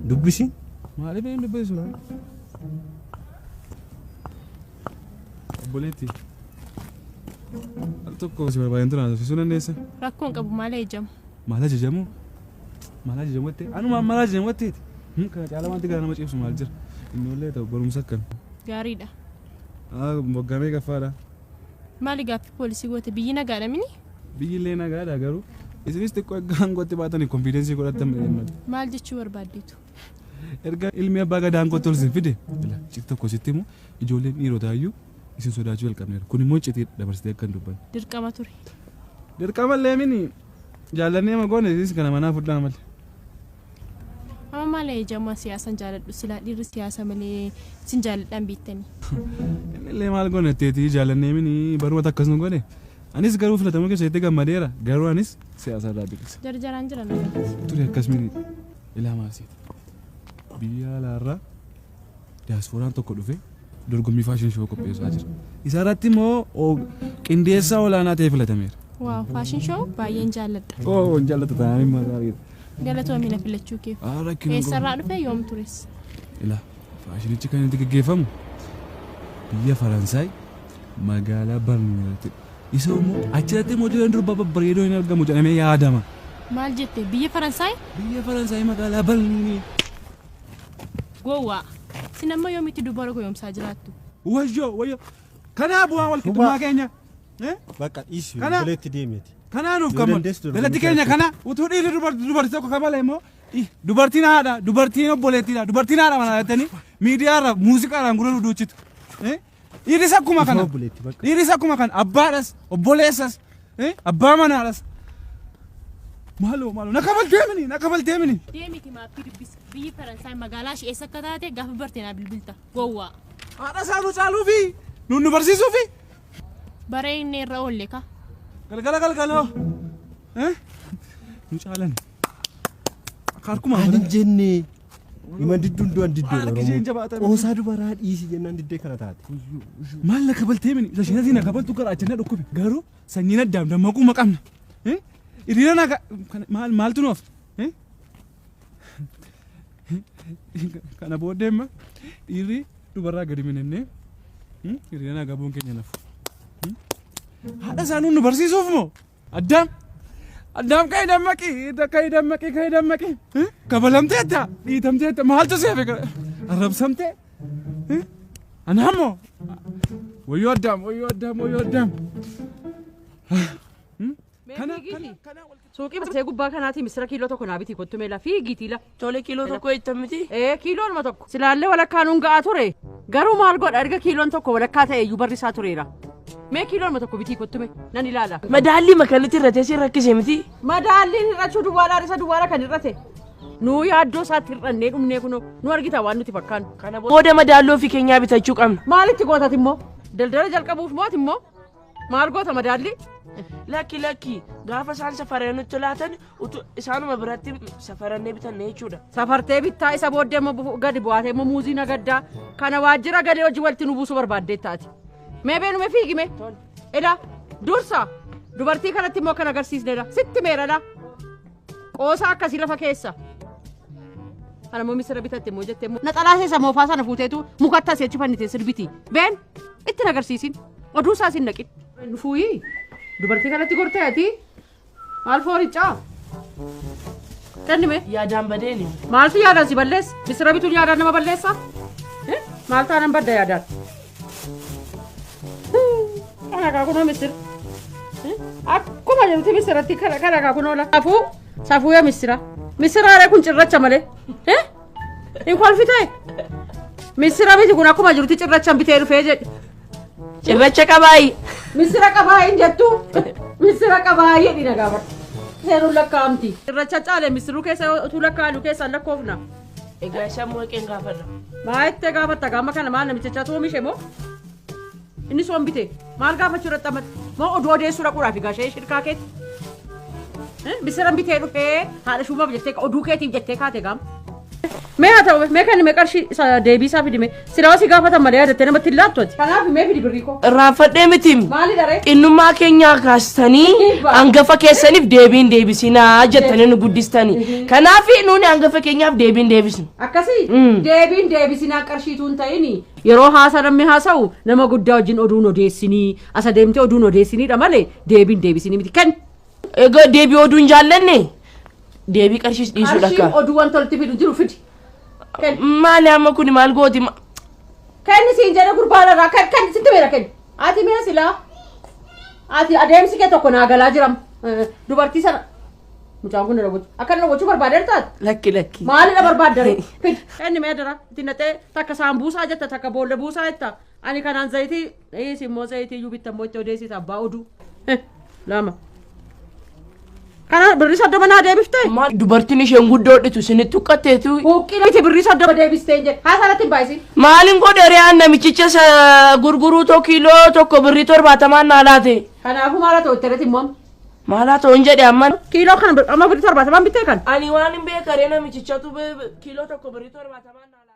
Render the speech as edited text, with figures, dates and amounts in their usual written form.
Dubbisi? Maaliif hin dubbisu laa? Obboleetti. Al tokko si barbaadeen tura naasofsiisuu dandeessa? Rakkoon qabu maal eejamu? Maal ajajamu? Maal ajajamu jettee? Anuma maal ajajamu jetteeti? Kana caalaa wanti gara nama ciibsu maal jira? Inni illee ta'u barumsa akkam. Gaariidha. Moggaamee gaffaadha. Maali gaaffii poolisii goote biyyi nagaadha mini? Biyyi illee nagaadha garuu isinis xiqqoo gaangootti baatanii konfiidensii godhatan maal jechuu barbaaddeetu? Erga ilmi abbaa gadaangootti ol sin fide cik tokko sitti immoo ijoolleen dhiirotaayyuu isin sodaachuu jalqabneera. Kun immoo citii dabarsitee akka hin dubbanne. Dirqama ture. Dirqama illee mini jaallannee magoone isis kana manaa fudhaa malee. Amma maal eejamu siyaasan jaalladhu silaa dhiirri siyaasa malee sin jaalladhaan biittanii. Inni illee maal goone teetii jaallannee mini barumata akkas nu goone. Anis garuu filatamuu keessatti gammadeera garuu anis siyaasa irraa biqilsa. Jarjaraan jiran nagaatti. Ture akkas mini ilaa maasiiti. Biyya alaarraa diyaaspooraan tokko dhufe dorgommii faashin shoo qopheessaa jira. Isa irratti immoo qindeessaa olaanaa ta'ee filatameera. Waaw faashin shoo baay'een jaalladha. Hin jaalladha taa'anii maal Galatoomii na filachuu keef. Eessarraa dhufe yoom tures? Ilaa faashinichi kan inni gaggeeffamu biyya Faransaay magaalaa Barneetti. Isa immoo achirratti modeelaan durba babbareedoo hin argamu jedhamee yaadama. Maal jette biyya Faransaay? Biyya Faransaay magaalaa Barneetti. Gowwaa sin amma yoomitti dubara goyoomsaa jiraattu? Wayyo kanaa bu'aa wal qixxummaa keenya. Bakka dhiisuu bileetti deemeti. Kanaa nuuf qabna. Galatti keenya kana utuu dhiirri dubartii tokko kabale immoo dubartiin haadha dubartiin obboleettiidha dubartiin haadha mana jettanii miidiyaarra muuziqaadhaan gurra duuchitu. Dhiirris akkuma kana. Dhiirris akkuma kana abbaadhas obboleessas abbaa manaadhas. Maaloo na kabaltee mini. Deemiti maaffii dubbisi biyyi Faransaay magaalaa ishee eessa akka taate gaafa bartee naa bilbilta gowwaa. Haadha isaa nu caaluufi nu barsiisuufi. Baree inni irra oolle ka. Galgaloo. Nu caalan. Harkuma Ani jenne ima didduun du'an diddee Oosaa dubaraa dhiisi jennaan diddee kana taate. Maal na kabaltee mini sashinati na kabaltu garaachanna dhukkubi garuu sanyiin addaam dammaquu maqamna. Irina naga maaltu nuuf? Kana booddeemma dhiirri dubarraa gadi minennee irina naga buun keenya lafu. Haadha isaanii nu barsiisuuf moo? Addaam ka'ii dammaqii. Kabalamteetta dhiitamteetta maaltu seefe arrabsamtee? Anaa moo? Wayyoo addaam. Suuqii bitee gubbaa kanaati misira kiiloo tokko naa bitii kottumee la fiigiitii la. Tole kiiloo tokko ittiin miti? Kiiloon ma tokko. Silaallee walakkaan hungaa ture. Garuu maal godha erga kiiloon tokko walakkaa ta'e iyyuu barrisaa tureera. Mee kiiloon ma tokko bitii kottume nan ilaala. Madaalli makanitti irratee si rakkisee miti? Madaalliin hir'achuu duwwaadhaan isa duwwaadha kan hir'ate. Nuu yaaddoo isaatti hir'annee dhumnee kunoo nu argita waan nuti fakkaannu. Kana booda madaalloo ofii keenyaa bitachuu qabna. Maalitti gootat immoo? Daldala jalqabuuf mooti immoo? Maal goota madaalli? Lakki gaafa isaan safaree nutti laatan isaanuma biratti safarannee bitanne jechuudha. Safartee bittaa isa booddee immoo gadi bu'aatee immoo muuzii nagaddaa kana waajjira galee hojii walitti nu buusuu barbaaddeet taati. Mee beenume fiigime? Eda dursa dubartii kanatti immoo kan agarsiisneedha. Sitti meeradha. Qoosaa akkasii lafa keessa. Kana immoo misira bitatte immoo jettee immoo naxalaa keessa moofaa sana fuuteetu mukatti asii achi fannitee sirbiti. Been ittiin agarsiisin. Oduu isaa sin naqin. Fuuyii. Dubartii kanatti gortee ati maal foorichaa? Kennime? Yaadaan badeeni. Maaltu yaadaan si balleessa? Misira bituun yaadaan nama balleessa? Maal taanaan badda yaadaan? Kana kunoo misira. Akkuma jirti misiratti kana kunoo la. Safuu yaa misira. Misiraaree kun cirracha malee. Hin kolfitee? Misira biti kun akkuma jirti cirrachaan bitee dhufee jedhe. Cirracha qabaayi. Misira qabaayin jettu. Misira qabaayee dhina gaafa. Seeruu lakkaa'amti. Cirracha caalee misiruu keessa utuu lakkaa'anu keessaan lakkoofna. Egaa isaan mooqeen gaafadha. Maa itti gaafatta gaama kana maal namicha oomishe moo? Inni soon bite maal gaafachuu irratti amate moo oduu odeessuu dhaquudhaaf egaa ishee shirkaa keetti. Misira bitee dhufee haadha shuumaaf jettee oduu keetiif jettee kaate gaama. Mee haa ta'u mee kan mee qarshii deebisaa fidime silaa si gaafatan malee yaadattee namatti hin laattu ati. Kanaaf mee fidi birrii koo. Irraanfadhee miti. Maali daree? Innummaa keenyaa kaastanii hangafa keessaniif deebiin deebisinaa jettanii nu guddistanii. Kanaaf nuuni hangafa keenyaaf deebiin deebisnu. Akkasii deebiin deebisinaa qarshiituun ta'ini yeroo haasaa namni haasa'u nama guddaa wajjin oduun odeessinii asa deemtee oduun odeessiniidha malee deebiin deebisinii miti kan. Egaa deebii oduun jaallanne deebii qarshiis dhiisuudha akka. Qarshii oduu wanta walitti fidu jiru fidi. Maali amma kun maal gooti? Kenni siin jedhe gurbaadharraa kan sitti beera kenni. Ati mee silaa ati adeemsi kee tokko naa galaa jiram dubartii sana. Mucaan kun dha akka inni gochuu barbaadeer taate. Lakki. Maalidha barbaaddare? Fidi kenni mee dara itti naqee takka saan buusaa jetta takka boolla buusaa jetta ani kanaan zayitii immoo zayitii iyyuu bittan mootti odeessita abbaa oduu. Lama. Kana birrii 30 naa deebiftee? Maal dubartiin isheen guddoodhitu isinitti tuqqatteetu. Huuqqii birrii 30 deebistee jedhe haasarratti hin baay'isin. Maaliin godhe riyaan namichicha gurguruu kiiloo tokko birrii 70 naa laate. Kanaafuu maala ta'u itti irratti immoo. Maalaa ta'u hin jedhe amma. Kiiloo kana amma birrii 70 bittee kan. Ani waan hin beekaree namichichatu kiiloo tokko birrii 70 naa